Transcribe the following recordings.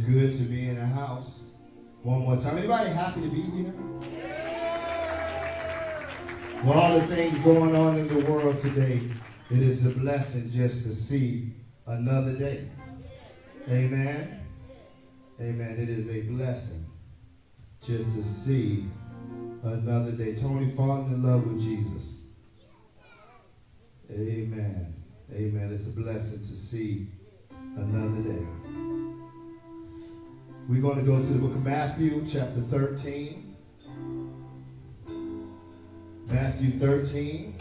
good to be in the house. One more time. Anybody happy to be here? With all the things going on in the world today, it is a blessing just to see another day. Amen. Amen. It is a blessing just to see another day. Tony, falling in love with Jesus. Amen. Amen. It's a blessing to see another day. We're going to go to the book of Matthew, chapter 13. Matthew 13.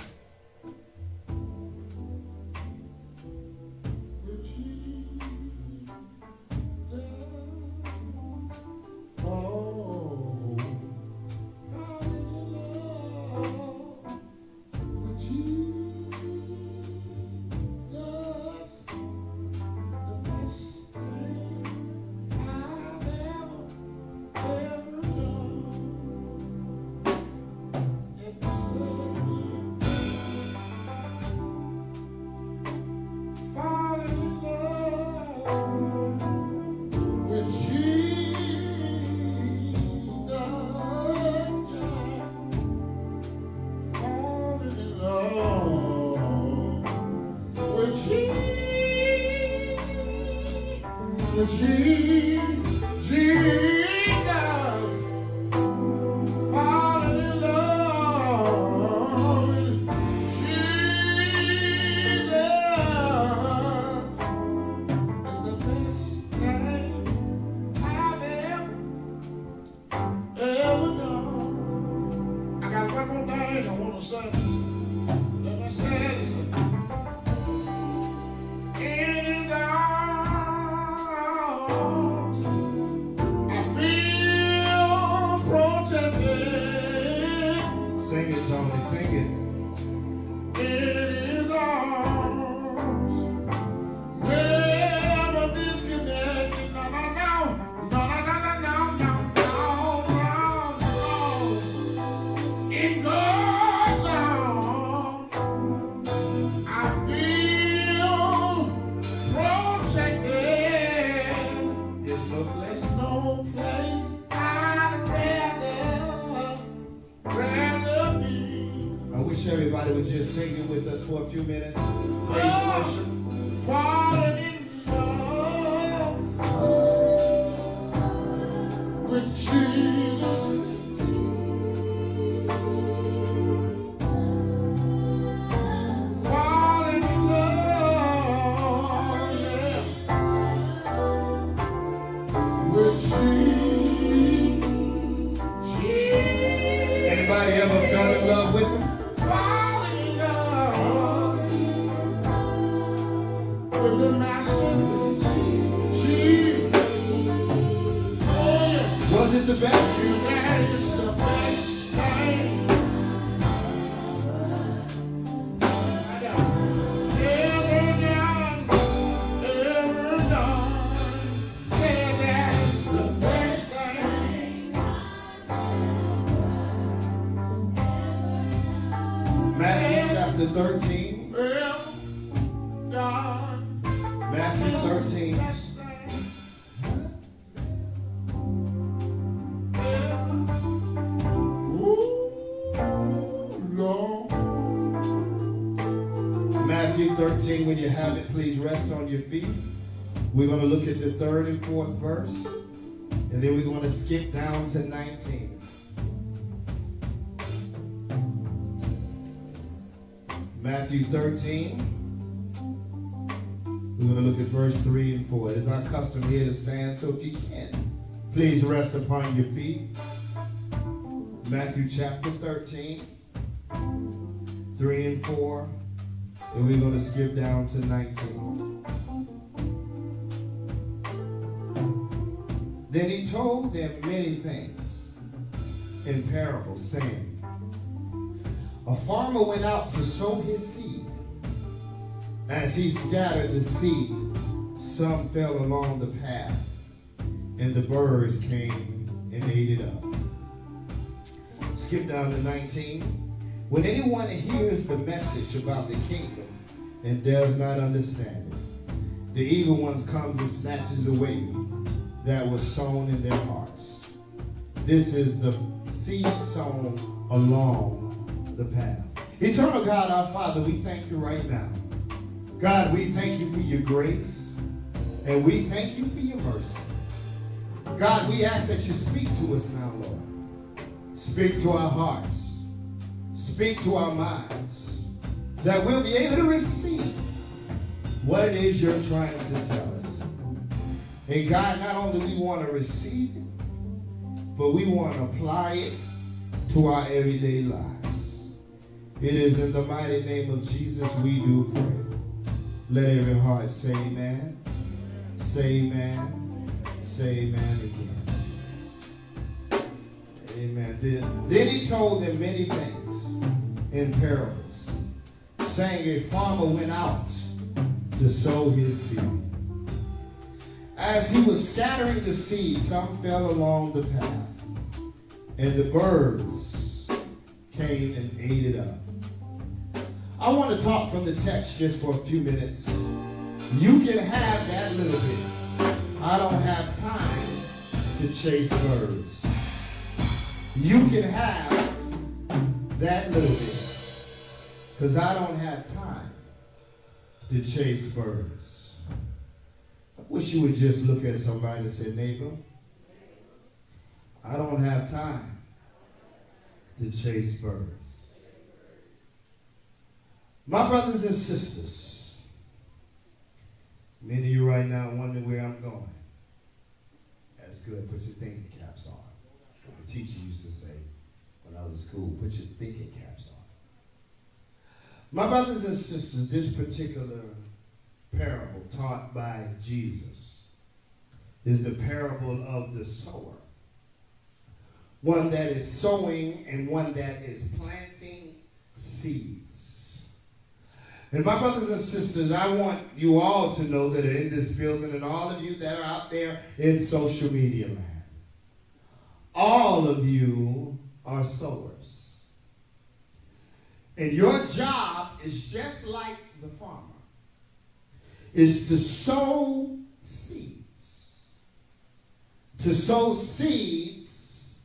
Everybody would just sing it with us for a few minutes. Praise and worship. Falling in love with Jesus. Falling in love, yeah, with Jesus. Anybody ever fell in love with him? Was it the best? That is the best thing ever done. Say that's the best thing. Matthew chapter 13. Matthew 13. Matthew 13, when you have it, please rest on your feet. We're going to look at the 3rd and 4th verse, and then we're going to skip down to 19. Matthew 13, we're going to look at verse 3 and 4. It is our custom here to stand, so if you can, please rest upon your feet. Matthew chapter 13, 3 and 4. And we're going to skip down to 19. Then he told them many things in parables, saying, a farmer went out to sow his seed. As he scattered the seed, some fell along the path, and the birds came and ate it up. Skip down to 19. When anyone hears the message about the kingdom and does not understand it, the evil one comes and snatches away that was sown in their hearts. This is the seed sown along the path. Eternal God, our Father, we thank you right now. God, we thank you for your grace, and we thank you for your mercy. God, we ask that you speak to us now, Lord. Speak to our hearts. Speak to our minds, that we'll be able to receive what it is you're trying to tell us. And God, not only we want to receive it, but we want to apply it to our everyday lives. It is in the mighty name of Jesus we do pray. Let every heart say amen. Say amen. Say amen again. Amen. Then he told them many things in parables, saying a farmer went out to sow his seed. As he was scattering the seed, some fell along the path, and the birds came and ate it up. I want to talk from the text just for a few minutes. You can have that little bit. I don't have time to chase birds. You can have that little bit, because I don't have time to chase birds. I wish you would just look at somebody and say, neighbor, I don't have time to chase birds. My brothers and sisters, many of you right now wonder where I'm going. That's good. Put your thinking caps on. The teacher used to say when I was in school, put your thinking caps on. My brothers and sisters, this particular parable taught by Jesus is the parable of the sower. One that is sowing and one that is planting seeds. And my brothers and sisters, I want you all to know that are in this building and all of you that are out there in social media land, all of you are sowers. And your job is just like the farmer, is to sow seeds. To sow seeds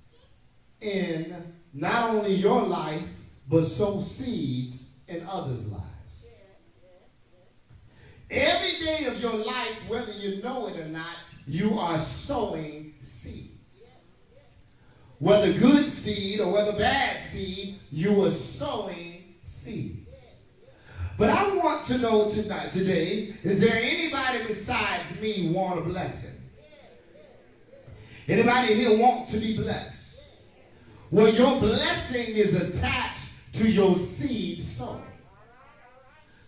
in not only your life, but sow seeds in others' lives. Every day of your life, whether you know it or not, you are sowing seeds. Whether good seed or whether bad seed, you are sowing seeds. But I want to know today, is there anybody besides me want a blessing? Anybody here want to be blessed? Well, your blessing is attached to your seed sown.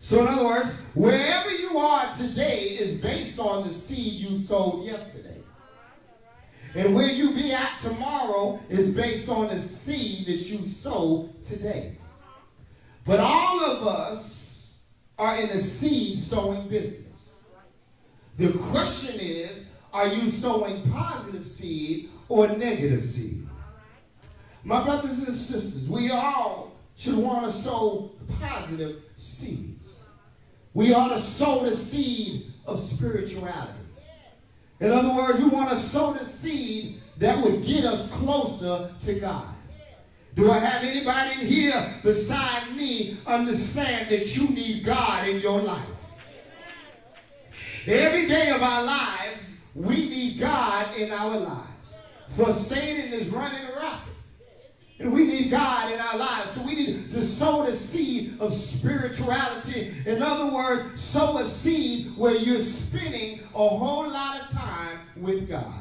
So in other words, wherever you are today is based on the seed you sowed yesterday. And where you be at tomorrow is based on the seed that you sowed today. But all of us are in the seed sowing business. The question is, are you sowing positive seed or negative seed? My brothers and sisters, we all should want to sow positive seeds. We ought to sow the seed of spirituality. In other words, we want to sow the seed that would get us closer to God. Do I have anybody in here beside me understand that you need God in your life? Every day of our lives, we need God in our lives. For Satan is running rapid. And we need God in our lives. So we need to sow the seed of spirituality. In other words, sow a seed where you're spending a whole lot of time with God.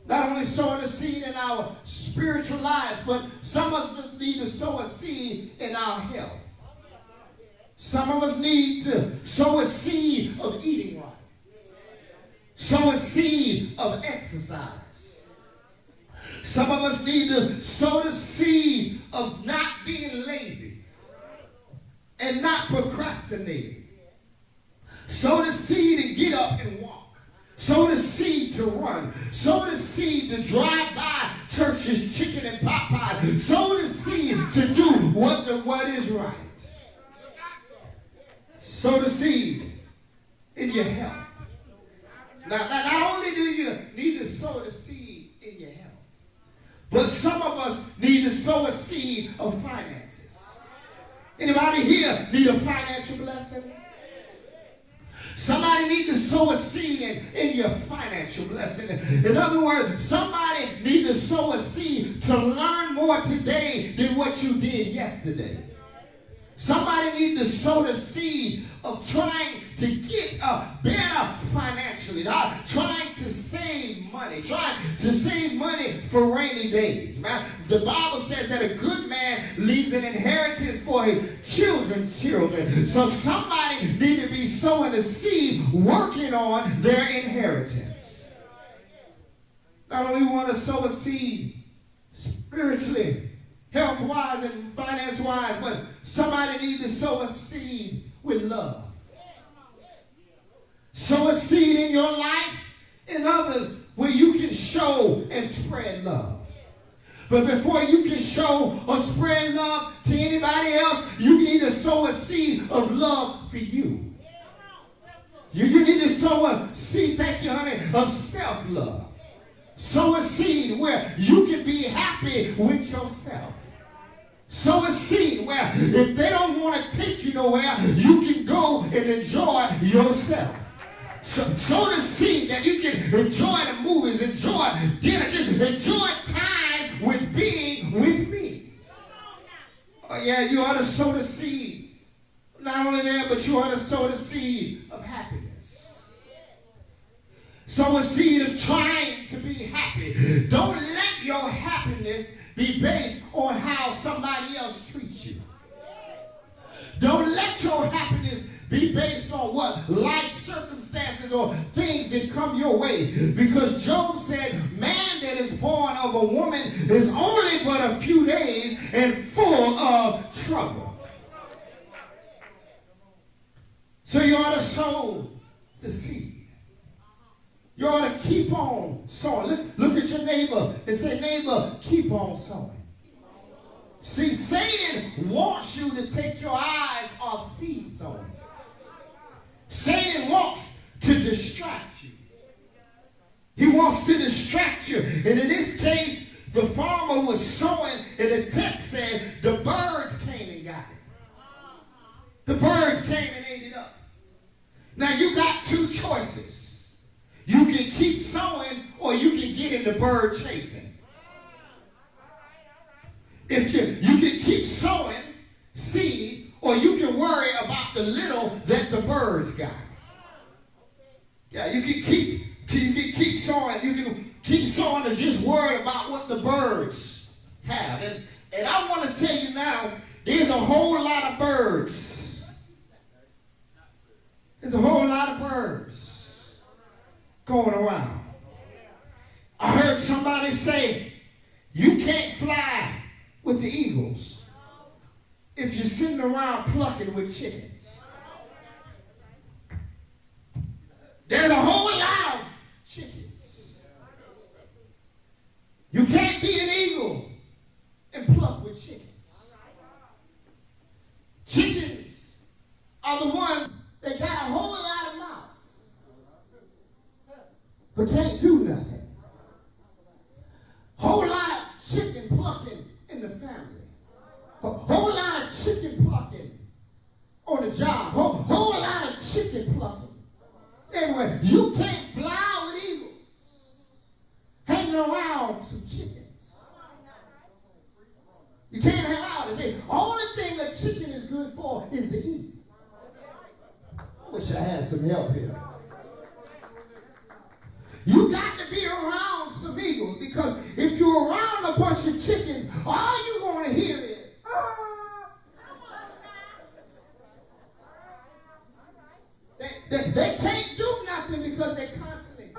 Not only sowing a seed in our spiritual lives, but some of us need to sow a seed in our health. Some of us need to sow a seed of eating right. Sow a seed of exercise. Some of us need to sow the seed of not being lazy and not procrastinating. Sow the seed and get up and walk. Sow the seed to run. Sow the seed to drive by churches, chicken and pot pie. Sow the seed to do what is right. Sow the seed in your health. Now, not only do you need to sow the seed in your health, but some of us need to sow a seed of finances. Anybody here need a financial blessing? Somebody need to sow a seed in your financial blessing. In other words, somebody need to sow a seed to learn more today than what you did yesterday. Somebody need to sow the seed of trying to get better financially, trying to save money, for rainy days. Man, the Bible says that a good man leaves an inheritance for his children's children. So somebody need to be sowing a seed, working on their inheritance. Not only want to sow a seed spiritually, health-wise and finance-wise, but somebody needs to sow a seed with love. Sow a seed in your life and others where you can show and spread love. But before you can show or spread love to anybody else, you need to sow a seed of love for you. You need to sow a seed, thank you, honey, of self-love. Sow a seed where you can be happy with yourself. Sow a seed where if they don't want to take you nowhere, you can go and enjoy yourself. Sow the seed that you can enjoy the movies, enjoy dinner, just enjoy time with being with me. Oh yeah, you ought to sow the seed. Not only that, but you ought to sow the seed of happiness. Sow a seed of trying to be happy. Don't let your happiness be based on how somebody else treats you. Don't let your happiness be based on what life circumstances or things that come your way. Because Job said, man that is born of a woman is only but a few days and full of trouble. So you ought to sow the seed. You ought to keep on sowing. Look at your neighbor and say, neighbor, keep on sowing. See, Satan wants you to take your eyes off seed sowing. Satan wants to distract you. He wants to distract you. And in this case, the farmer was sowing, and the text said the birds came and got it. The birds came and ate it up. Now you got two choices. You can keep sowing or you can get into bird chasing. If you can keep sowing seed or you can worry about the little that the birds got. Yeah, you can keep sowing. You can keep sowing and just worry about what the birds have. And I want to tell you now, there's a whole lot of birds. There's a whole lot of birds going around. I heard somebody say, you can't fly with the eagles if you're sitting around plucking with chickens. There's a whole lot of chickens. You can't be an eagle and pluck with chickens. Chickens are the ones that got a whole lot of mouth but can't do nothing. Whole lot of chicken plucking in the family. A whole lot of chicken plucking on the job. Whole lot of chicken plucking. Anyway, you can't fly with eagles hanging around some chickens. You can't hang out and say, only thing a chicken is good for is to eat. I wish I had some help here. You got to be around some eagles, because if you're around a bunch of chickens, all you're going to hear is, They can't do nothing because they constantly,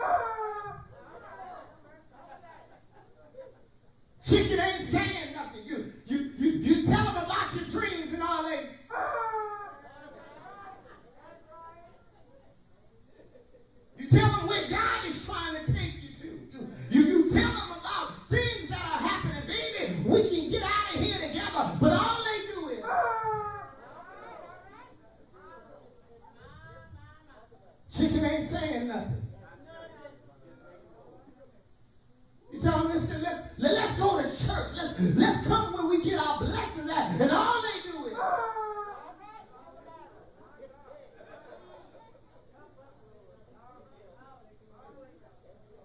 Chicken ain't saying nothing. You tell them about your dreams and all that. You tell them where God is trying to take you to. You tell them about things that are happening. Baby, we can get Let's come when we get our blessings at. And all they do is.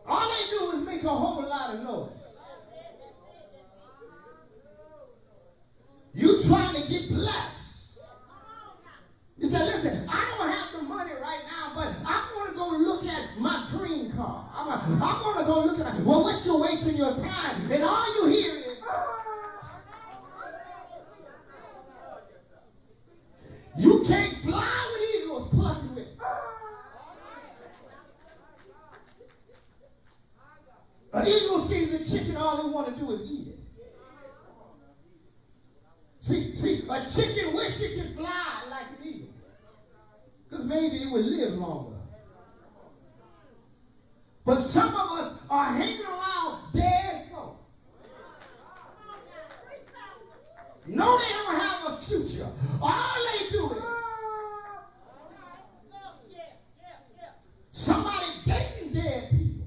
All they do is make a whole lot of noise. You trying to get blessed. You say, listen, I don't have the money right now, but I'm going to go look at my dream car. I'm going to go look at it. Well, what you wasting your time? And all you hear is, you can't fly with eagles plucking with. An eagle sees a chicken, all they want to do is eat it. See, a chicken wish it could fly like an eagle. Because maybe it would live longer. But some of us are hanging around dead folk. No, they don't have a future. All they do is somebody dating dead people.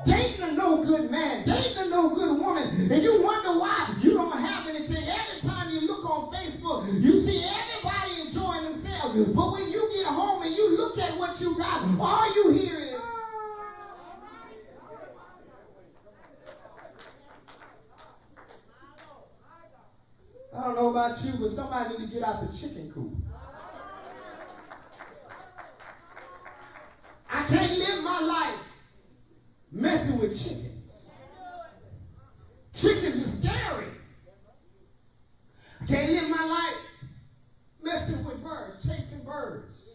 Dating a no good man. Dating a no good woman. And you wonder why you don't have anything. Every time you look on Facebook, you see everybody enjoying themselves. But when you get home and you look at what you got, all you hear is, I don't know about you, but somebody need to get out the chicken coop. I can't live my life messing with chickens. Chickens are scary. I can't live my life messing with birds, chasing birds.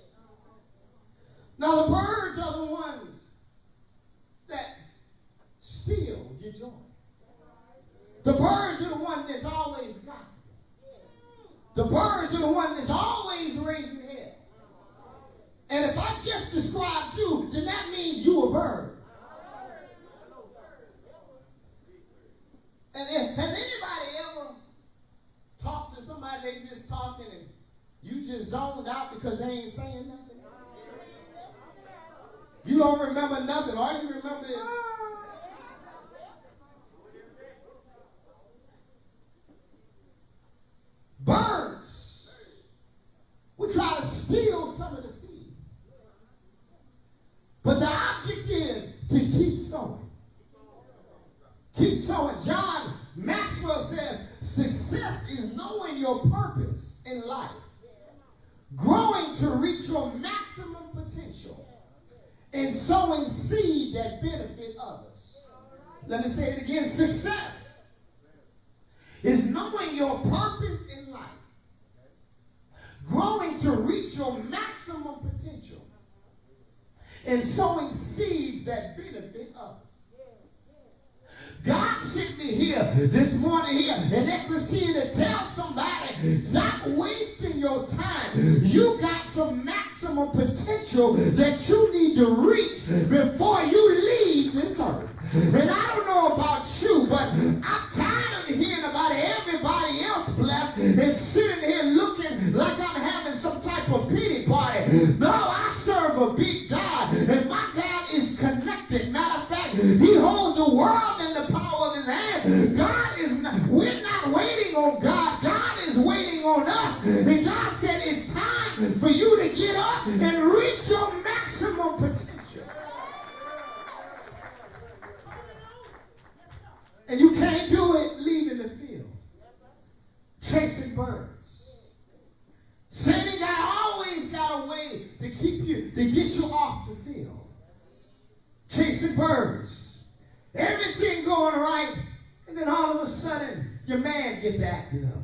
Now the birds are the ones that steal your joy. The birds are the ones that's always gossiping. The birds are the ones that's always raising hell. And if I just described you, then that means you a bird. And has anybody ever talked to somebody, they just talking and you just zoned out because they ain't saying nothing? You don't remember nothing. All you remember is, birds will try to steal some of the seed. But the object is to keep sowing. Keep sowing. John Maxwell says, success is knowing your purpose in life, growing to reach your maximum potential, and sowing seed that benefit others. Let me say it again. Success is knowing your purpose in life, growing to reach your maximum potential, and sowing seeds that benefit others. God sent me here this morning here in Ecclesia to tell somebody, stop wasting your time. You got some maximum potential that you need to reach before you leave this earth. And I don't know about you, but I'm tired of hearing about everybody else blessed and sitting here looking like I'm having some type of pity party. No, I serve a big God, and my God is connected. Matter of fact, he holds the world in the power of his hand. God is not, we're not waiting on God. God is waiting on us. And God said it's time for you to get up and reach your maximum potential. And you can't do it leaving the field, chasing birds. Satan always got a way to keep you, to get you off the field. Chasing birds. Everything going right, and then all of a sudden, your man get to acting up.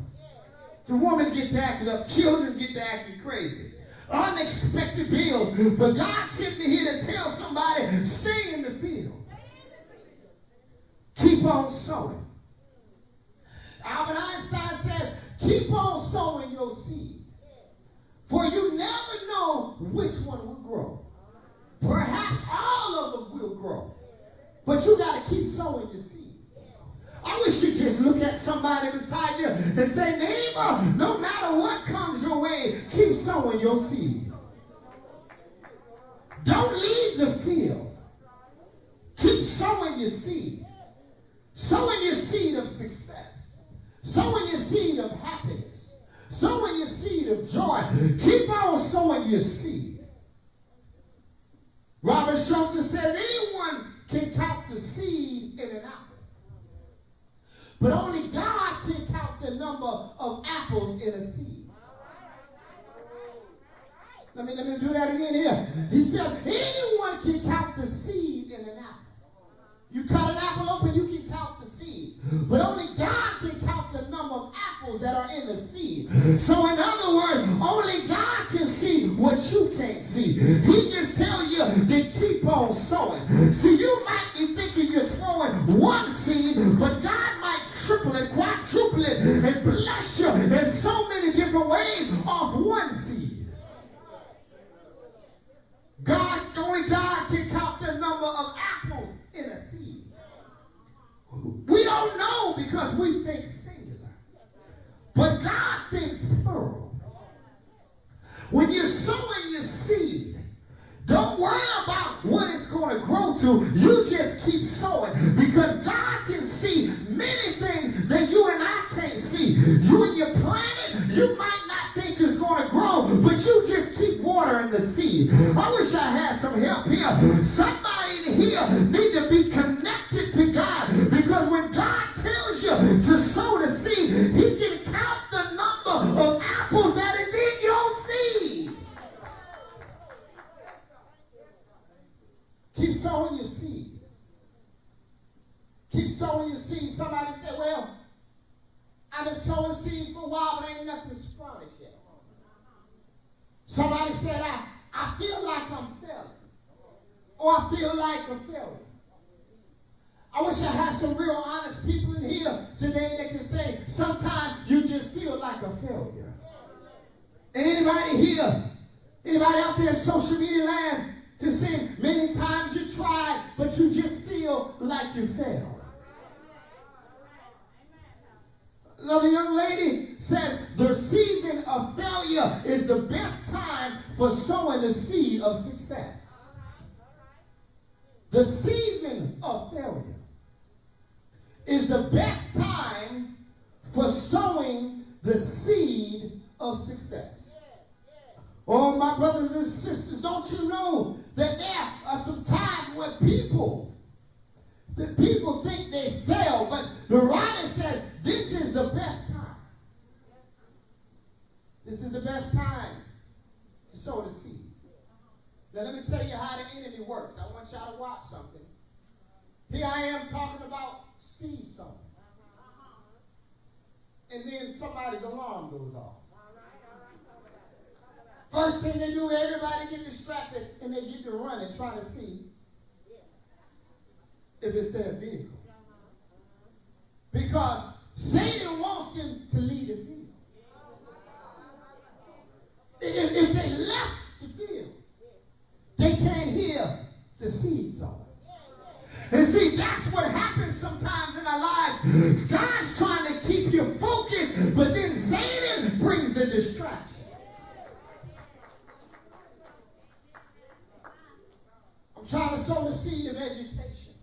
The woman get to acting up. Children get to acting crazy. Unexpected bills. But God sent me here to tell somebody, stay in the field. Keep on sowing. Albert Einstein says, keep on sowing your seed. For you never know which one will grow. Perhaps all of them will grow. But you got to keep sowing your seed. I wish you just look at somebody beside you and say, neighbor, no matter what comes your way, keep sowing your seed. Don't leave the field. Keep sowing your seed. Sowing your seed of success. Sowing your seed of happiness. Sowing your seed of joy. Keep on sowing your seed. Robert Schultz says anyone can count the seed in an apple. But only God can count the number of apples in a seed. Let me do that again here. He said anyone can count the seed in an apple. You cut an apple open, you can count the seeds. But only God can count the number of apples that are in the seed. So in other words, only God can see what you can't see. He just tells you to keep on sowing. See, you might be thinking you're throwing one seed, but God might triple it, quadruple it, and bless you in so many different ways off one seed. Only God can count the number of apples in a seed. We don't know because we think singular. But God thinks plural. When you're sowing your seed, don't worry about what it's going to grow to. You just keep sowing because God can see many things that you and I can't see. When you plant it, you might not think it's going to grow, but you just keep watering the seed. I wish I had some help here. Somebody in here need to be connected to God because when God tells you to sow the seed, he can count the number of apples that is in your seed. Keep sowing your seed. Keep sowing your seed. Somebody said, well, I've been sowing seeds for a while, but ain't nothing sprouted yet. Somebody said, I feel like I'm failing. Or I feel like a failure. I wish I had some real honest people in here today that can say, sometimes you just feel like a failure. Anybody here, anybody out there in social media land can say, many times you tried, but you just feel like you failed. Another young lady says the season of failure is the best time for sowing the seed of success. The season of failure is the best time for sowing the seed of success. Oh, my brothers and sisters, don't you know that there are some times where people think they fail, but the writer says this is the best time. This is the best time to sow the seed. Now let me tell you how the enemy works. I want y'all to watch something. Here I am talking about seed sowing. And then somebody's alarm goes off. First thing they do, everybody get distracted and they get to running trying to see if it's their vehicle. Because Satan wants them to leave the field. If they left the field, they can't hear the seed sowing. And see, that's what happens sometimes in our lives. God's trying to keep you focused, but then Satan brings the distraction. I'm trying to sow a seed of education.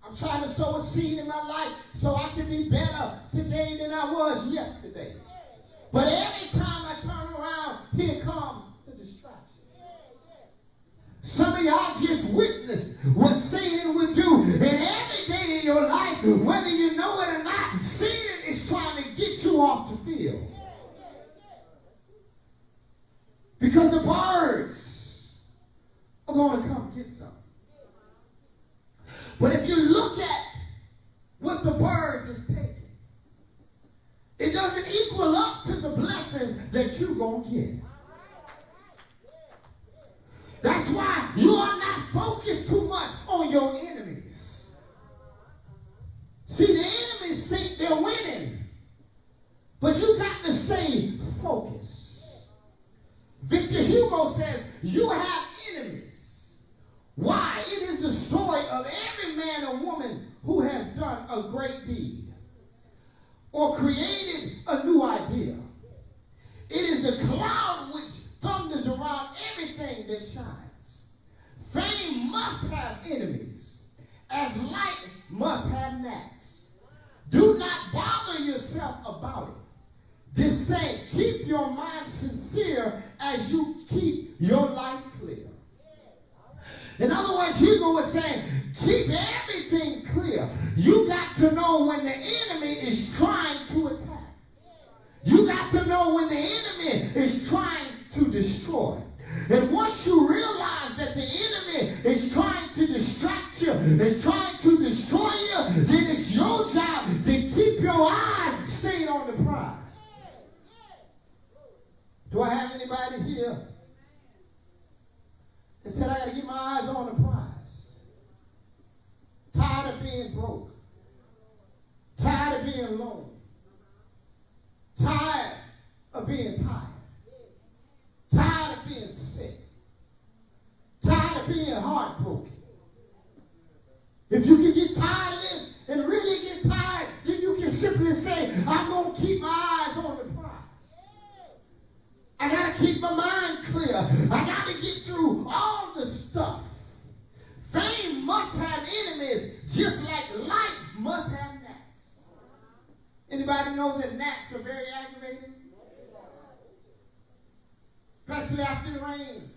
I'm trying to sow a seed in my life so I can be better today than I was yesterday. But every time I turn around, here comes the distraction. Some of y'all just witnessed what Satan would do. And every day in your life, whether you know it or not, Satan is trying to get you off the field. Because the birds are going to come get some. But if you look at what the birds is taking, it doesn't equal up to the blessings that you're going to get. That's why you are not focused too much on your enemies. See, the enemies think they're winning, but you got to stay focused. Victor Hugo says, you have enemies. Why? It is the story of every man or woman who has done a great deed or created a new idea. It is the cloud which thunders around everything that shines. Fame must have enemies, as light must have gnats. Do not bother yourself about it. Just say, keep your mind sincere as you keep your life clear. In other words, Hugo was saying, keep everything clear. You got to know when the enemy is trying to attack. You got to know when the enemy is trying to destroy. And once you realize that the enemy is trying to distract you, is trying to destroy you, then it's your job to keep your eyes stayed on the prize. Do I have anybody here that said, I got to keep my eyes on the prize? Tired of being broke. Tired of being alone. Tired of being tired. Tired of being sick. Tired of being heartbroken. If you can get tired of this and really get tired, then you can simply say, I'm going to keep my eyes on the prize. I got to keep my mind clear. I got to get through all the stuff. Fame must have enemies just like life must have gnats. Anybody know that gnats are very aggravating? Especially after the rain.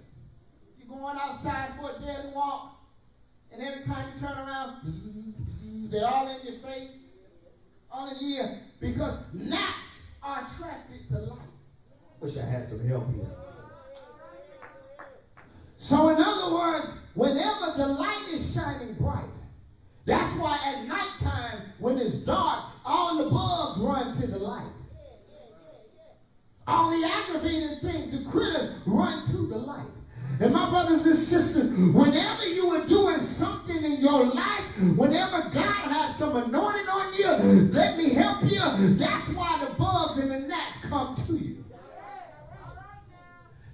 You're going outside for a daily walk, and every time you turn around, they're all in your face, all in your ear, because gnats are attracted to light. Wish I had some help here. So in other words, whenever the light is shining bright, that's why at nighttime, when it's dark, all the bugs run to the light. All the aggravating things, the critters, run to the light. And my brothers and sisters, whenever you are doing something in your life, whenever God has some anointing on you, let me help you, that's why the bugs and the gnats come to you.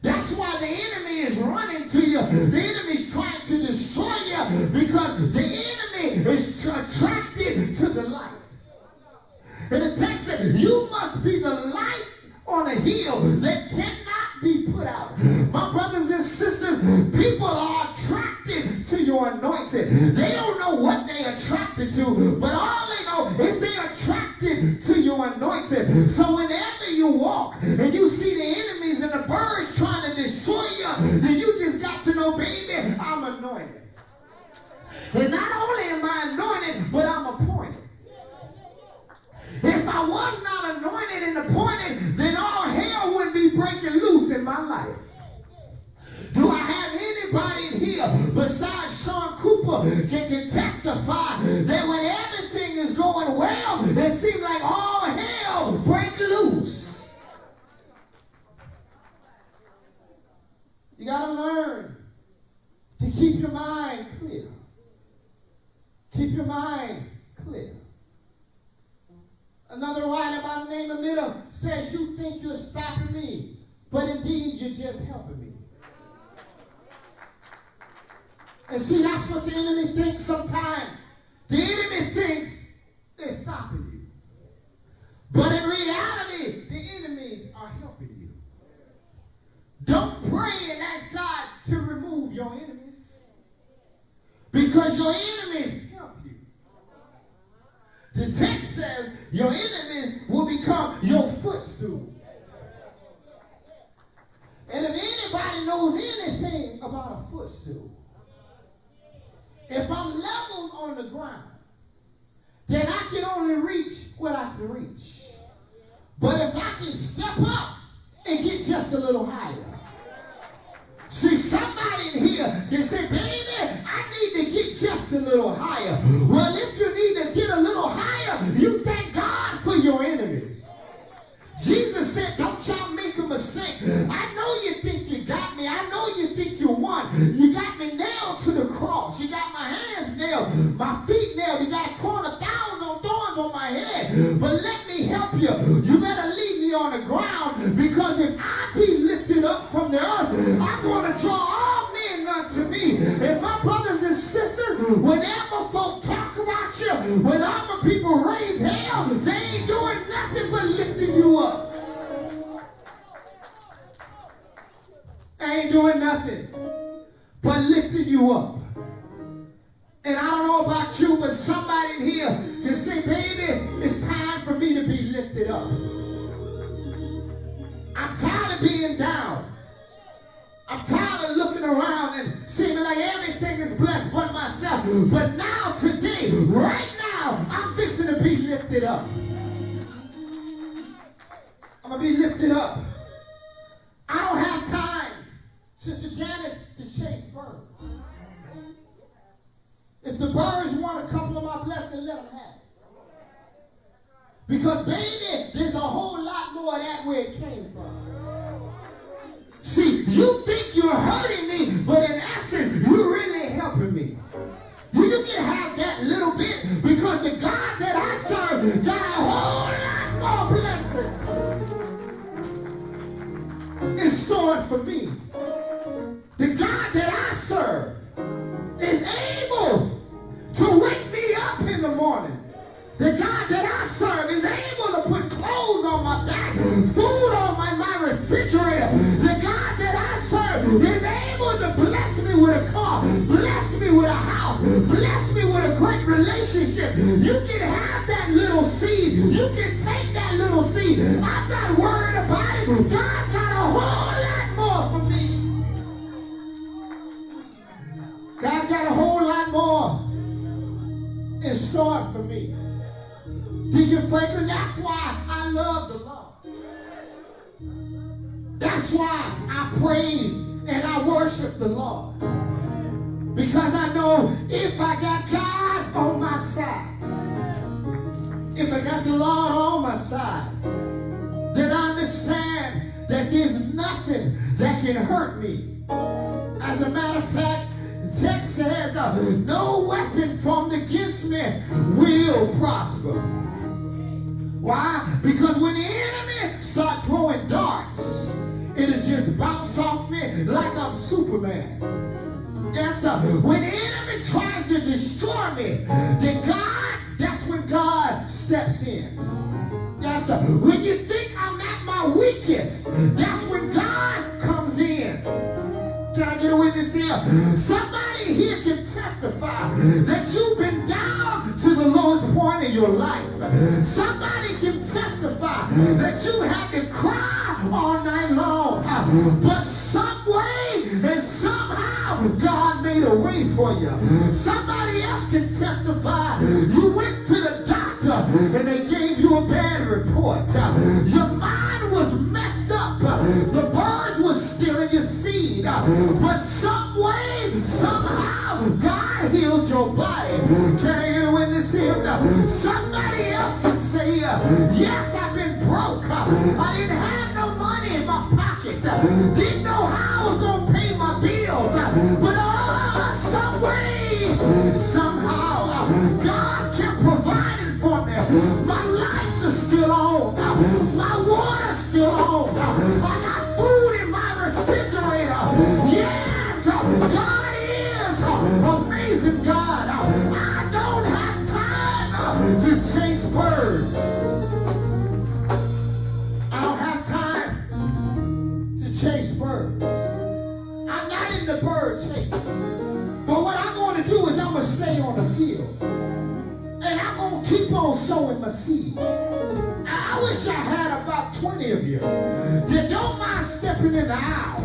That's why the enemy is running to you. The enemy is trying to destroy you because the enemy is attracted to the light. And the text said, you must be the light on a hill that cannot be put out. My brothers and sisters, people are attracted to your anointing. They don't know what they're attracted to, but all they know is they're attracted to your anointing. So whenever you walk and you see the enemies and the birds trying to destroy you, then you just got to know, baby, I'm anointed. And not only am I anointed, but I'm appointed. If I was not anointed and appointed, then all hell would be breaking loose in my life. Do I have anybody in here besides Shawn Cooper that can testify that when everything is going well, it seems like all hell break loose? You got to learn to keep your mind clear. Keep your mind clear. Another writer by the name of Middle says, you think you're stopping me, but indeed you're just helping me. And see, that's what the enemy thinks sometimes. The enemy thinks they're stopping you. But in reality, the enemies are helping you. Don't pray and ask God to remove your enemies, because your enemies help you. The text says your enemies will become your footstool. And if anybody knows anything about a footstool, if I'm leveled on the ground, then I can only reach what I can reach. But if I can step up and get just a little higher. See, somebody in here can say, baby, I need to get just a little higher. Well, if you need to get a little higher, you thank God for your enemies. Jesus said, don't y'all make a mistake. I know you think you got me. I know you think you won. You got me nailed to the cross. You got my hands nailed, my feet nailed. You got a crown of thorns on my head. But let me help you. You better leave me on the ground, because if I be lifted up from the earth, I'm going to draw all men unto me. And my brothers and sisters, whenever folk talk about you, when other people raise hell, they ain't doing nothing but lifting you up. They ain't doing nothing but lifting you up. And I don't know know about you, but somebody in here can say, baby, it's time for me to be lifted up. I'm tired of being down. I'm tired of looking around and seeming like everything is blessed but myself. But now, today, right now, I'm fixing to be lifted up. I'm going to be lifted up. I don't have time, Sister Janice, to chase birds. If the birds want a couple of my blessings, let them have it. Because, baby, there's a whole lot more of that where it came from. See, you think you're hurting me, but in essence, you're really helping me. You can have that little bit because the God that I serve got a whole lot more blessings in store for me. The God that I serve is able to wake me up in the morning. The God that I serve is able to put clothes on my back, food on my refrigerator. The God that I serve is able to bless me with a car, bless me with a house, bless me with a great relationship. You can have that little seed. You can take that little seed. I'm not worried about it. God got a whole lot more for me. God got a whole lot more in store for me. Deacon Franklin, that's why I love the Lord. That's why I praise and I worship the Lord. Because I know if I got God on my side, if I got the Lord on my side, then I understand that there's nothing that can hurt me. As a matter of fact, the text says, no weapon formed against me will prosper. Why? Because when the enemy start throwing darts, it'll just bounce off me like I'm Superman. Yes, sir. When the enemy tries to destroy me, then that's when God steps in. Yes, sir. When you think I'm at my weakest, that's when God comes in. Can I get a witness here? Somebody here can testify that you've been down to the lowest point in your life. Somebody can testify that you had to cry all night long. But some way and somehow God made a way for you. Somebody else can testify you went to the doctor and they gave you a bad report. Your mind was messed up. The birds were stealing your seed. But some way, somehow, God healed your body. Can I get a witness here? Somebody else can say, yes, I've been broke. I didn't have no money in my pocket. Didn't know how I was going to pay my bills. But some way, somehow, God kept providing for me. My lights are still on. My water's still on. I got food in my refrigerator. Yes, God is amazing God. I don't have time to chase birds. I don't have time to chase birds. I'm not in the bird chasing. But what I'm going to do is I'm going to stay on the field. And I'm going to keep on sowing my seed. I wish I had about 20 of you that don't mind stepping in the aisle.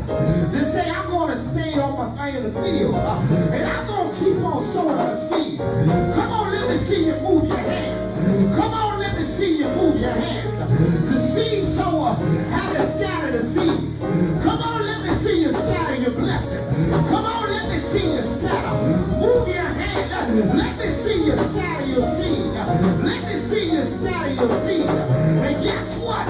They say, I'm going to stay on my field. And I'm going to keep on sowing my seed. Come on, let me see you move your hand. Come on, let me see you move your hand. The seed sower had to scatter the seeds. Come on, let me see you scatter your blessing. Come on, let me see you scatter. Move your hand. Let me see you scatter your seed. Let me see you scatter your seed. And guess what?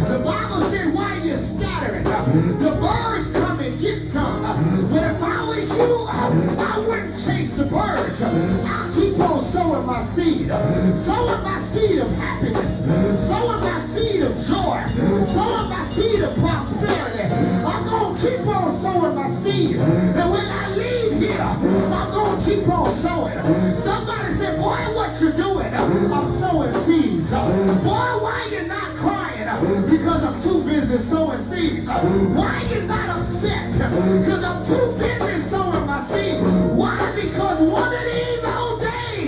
The Bible said while you're scattering, the birds come and get some. But if I was you, I wouldn't chase the birds. I'll keep on sowing my seed. Sowing my seed of happiness. Sowing my seed of joy. Sowing my seed of prosperity. I'm going to keep on sowing my seed. And when I leave here, I'm going to keep on sowing. Somebody said, boy, what you doing? I'm sowing seeds. Boy, why you not crying? Because I'm too busy sowing seeds. Why you not upset? Because I'm too busy sowing my seed. Why? Because one of these old days,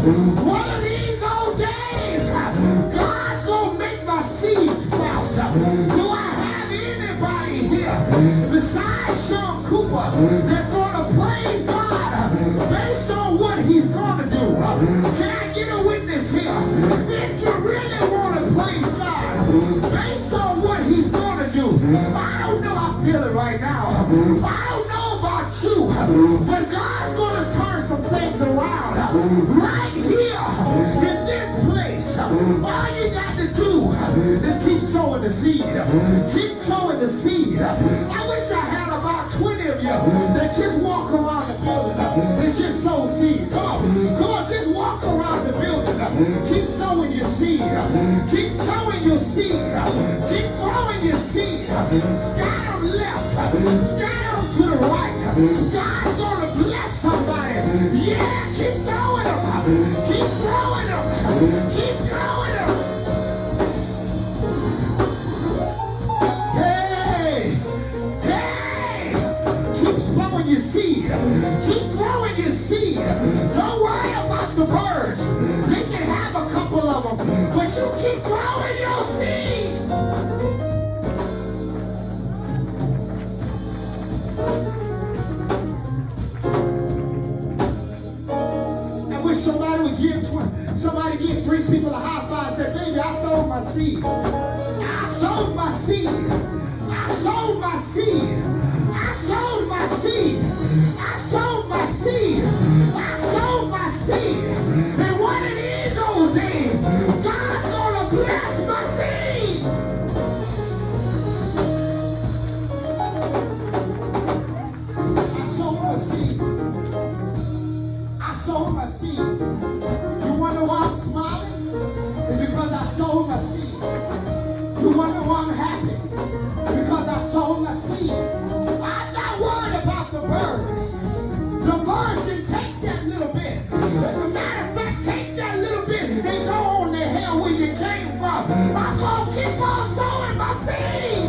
One of these old days, God's going to make my seeds sprout. Do I have anybody here besides Shawn Cooper that's going to praise God based on what he's going to do? Can I get a witness here? If you really want to praise God based on what he's going to do, I don't know, I feel it right now. I don't know about you, but God's going to turn some things around right here in this place. All you got to do is keep sowing the seed. Keep sowing the seed. I wish I had about 20 of you that just walk around the building and just sow seed. Come on, just walk around the building. Keep sowing your seed. Keep sowing your seed. Keep throwing your seed. Scatter left. Scatter to the right. God's going to bless somebody. Yeah, keep throwing them. Keep throwing them. Keep throwing them. Hey, keep throwing your seed. Keep throwing your seed. Don't worry about the birds. They can have a couple of them, but you keep throwing your seed. Somebody give 3 people a high five and say, baby, I sold my seed. I sold my seed. I sold my seed. I sold my seed. I sold my seed. I sold my seed. And one of these old days, God's gonna bless my seed. I sold my seed. I sold my seed. Wonder why I'm smiling? It's because I sold my seed. You wonder why I'm happy? Because I sold my seed. I'm not worried about the birds. The birds can take that little bit. As a matter of fact, take that little bit and go on the hell where you came from. I'm going to keep on sowing my seed.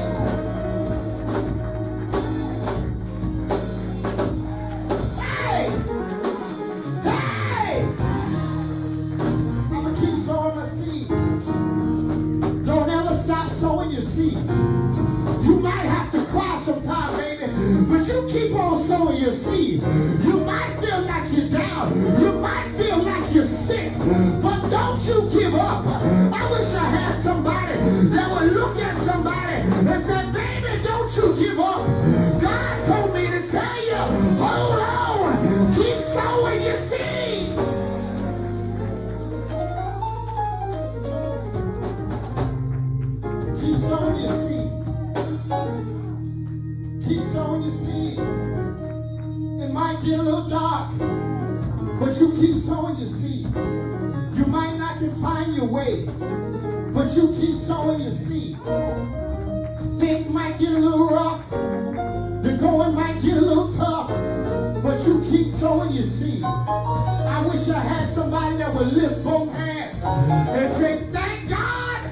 You might have to cry sometime, baby, but you keep on sowing your seed. You might feel like you're down. You might feel like you're sick, but don't you give up. I wish I had somebody that would look at somebody and say, baby, don't you give up. God told me to tell you, hold on, keep sowing your seed. Keep sowing your seed. Keep sowing your seed. It might get a little dark, but you keep sowing your seed. You might not can find your way, but you keep sowing your seed. Things might get a little rough. The going might get a little tough, but you keep sowing your seed. I wish I had somebody that would lift both hands and say, thank God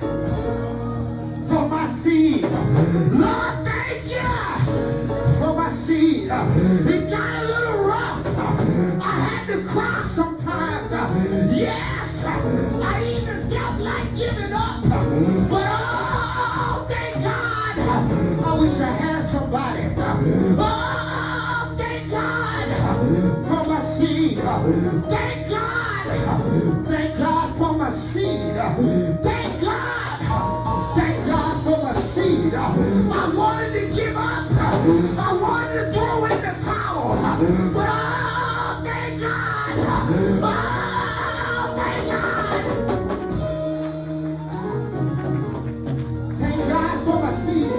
for my seed. Lord, thank you for my seed. It got a little rough. I had to cry sometimes. Yes, I even felt like giving up. But oh, thank God. I wish I had somebody. Oh, thank God for my seed. Thank God. Thank God for my seed. Thank God. Thank God for my seed. I wanted to give up. I wanted to throw in the towel. But oh, thank God. Oh, thank God. Thank God for my seed.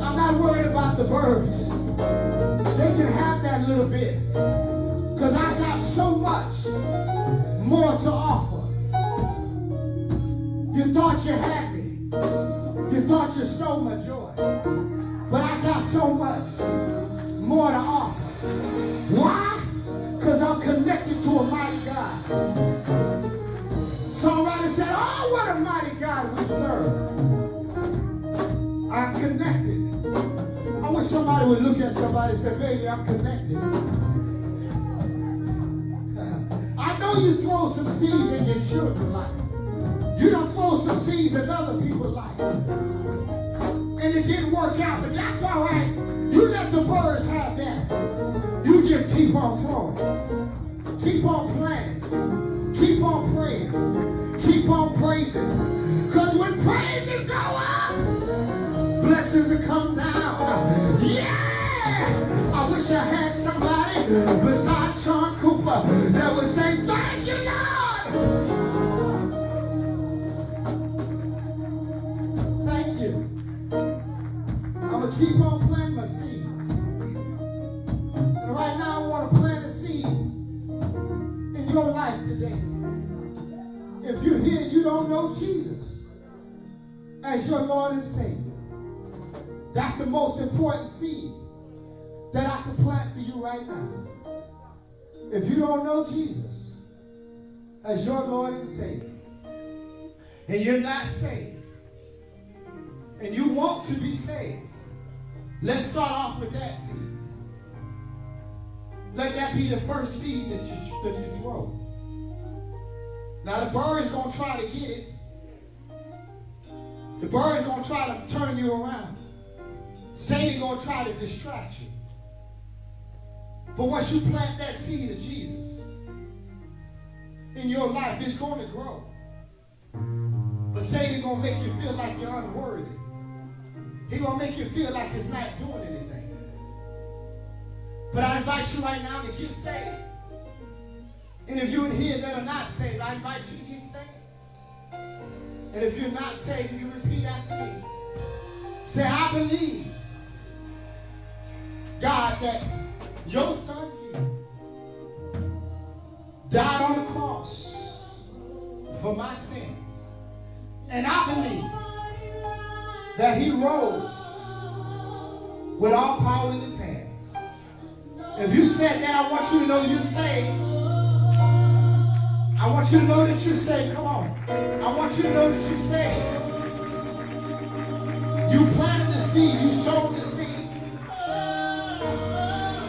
I'm not worried about the birds. They can have that little bit. Because I got so much more to offer. You thought you had me. You thought you stole my joy. But I got so much more to offer. Why? Because I'm connected to a mighty God. Songwriter said, oh, what a mighty God we serve. I'm connected. I wish somebody would look at somebody and say, baby, I'm connected. I know know you throw some seeds in your children's life. You don't throw some seeds in other people's life. And it didn't work out, but that's all right. You let the birds have that. You just keep on throwing. Keep on planting. Keep on praying. Keep on praising. Because when praises go up, blessings will come down. Yeah! I wish I had somebody besides Shawn Cooper that would say, thank you, Lord! Thank you. I'm going to keep on planting my seeds. And right now I want to plant a seed in your life today. If you're here and you don't know Jesus as your Lord and Savior, that's the most important seed that I can plant for you right now. If you don't know Jesus as your Lord and Savior, and you're not saved, and you want to be saved, let's start off with that seed. Let that be the first seed that you throw. Now the bird's going to try to get it. The bird's going to try to turn you around. Satan's going to try to distract you. But once you plant that seed of Jesus in your life, it's going to grow. But Satan's going to make you feel like you're unworthy. He's going to make you feel like it's not doing anything. But I invite you right now to get saved. And if you're in here that are not saved, I invite you to get saved. And if you're not saved, you repeat after me. Say, I believe, God, that your son Jesus died on the cross for my sins. And I believe that he rose with all power in his hands. If you said that, I want you to know you're saved. I want you to know that you're saved. Come on. I want you to know that you're saved. You planted the seed. You sowed the seed.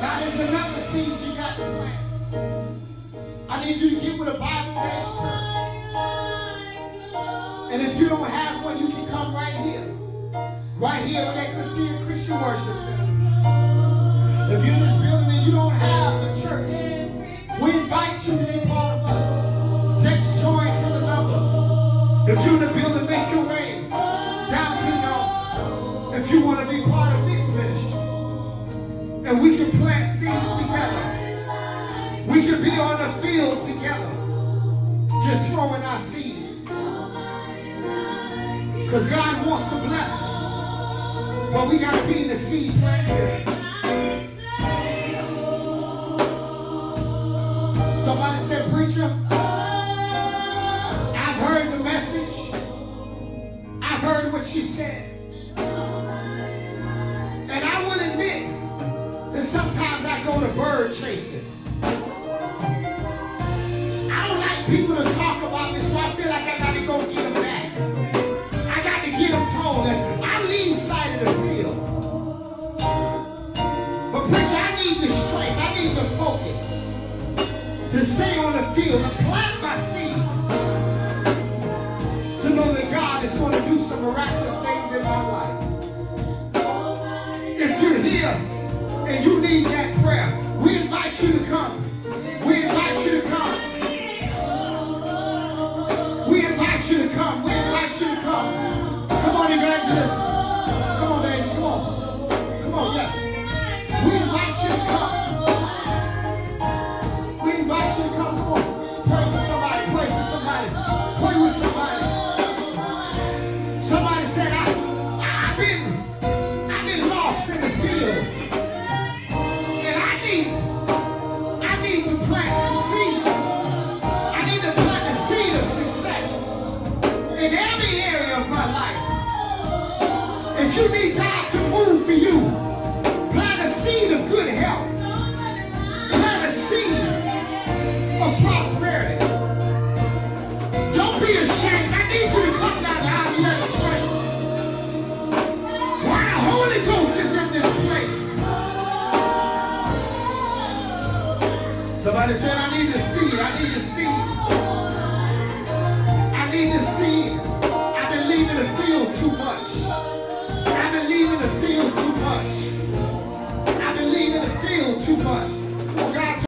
Now there's another seed you got to plant. I need you to get with a Bible-based church. And if you don't have one, you can come right here. Right here where they can see a Christian worship center. If you're in this building and you don't have a church, we invite you to be part of us. If you're in the building, make your way down to the altar. If you want to be part of this ministry, and we can plant seeds together. We can be on the field together, just throwing our seeds. Because God wants to bless us, but we got to be in the seed planting. Somebody said, preacher, heard the message. I've heard what she said. And I will admit that sometimes I go to bird chasing. I don't like people to talk about me, so I feel like I got to go get them back. I got to get them told that I leave sight of the field. But preacher, I need the strength. I need the focus to stay on the field and plant my seeds. To know that God is going to do some miraculous things in my life. If you're here and you need that prayer, we invite you to come. We invite you to come. We invite you to come. We invite you to come. Come on, evangelist. Come on, baby. Come on. Come on, yes. We invite you to come. We invite you to come. Come on. Pray for somebody. Pray for somebody. Pray with somebody. Somebody said, I've been lost in the field. And I need to plant some seeds. I need to plant a seed of success in every area of my life. If you need God to move for you, plant a seed of good health. Plant a seed of prosperity. Don't be ashamed. I need you to come down the aisle and let us pray. Why the Holy Ghost is in this place. Somebody said, I need to see it. I need to see it. I need to see it. I've been leaving the field too much.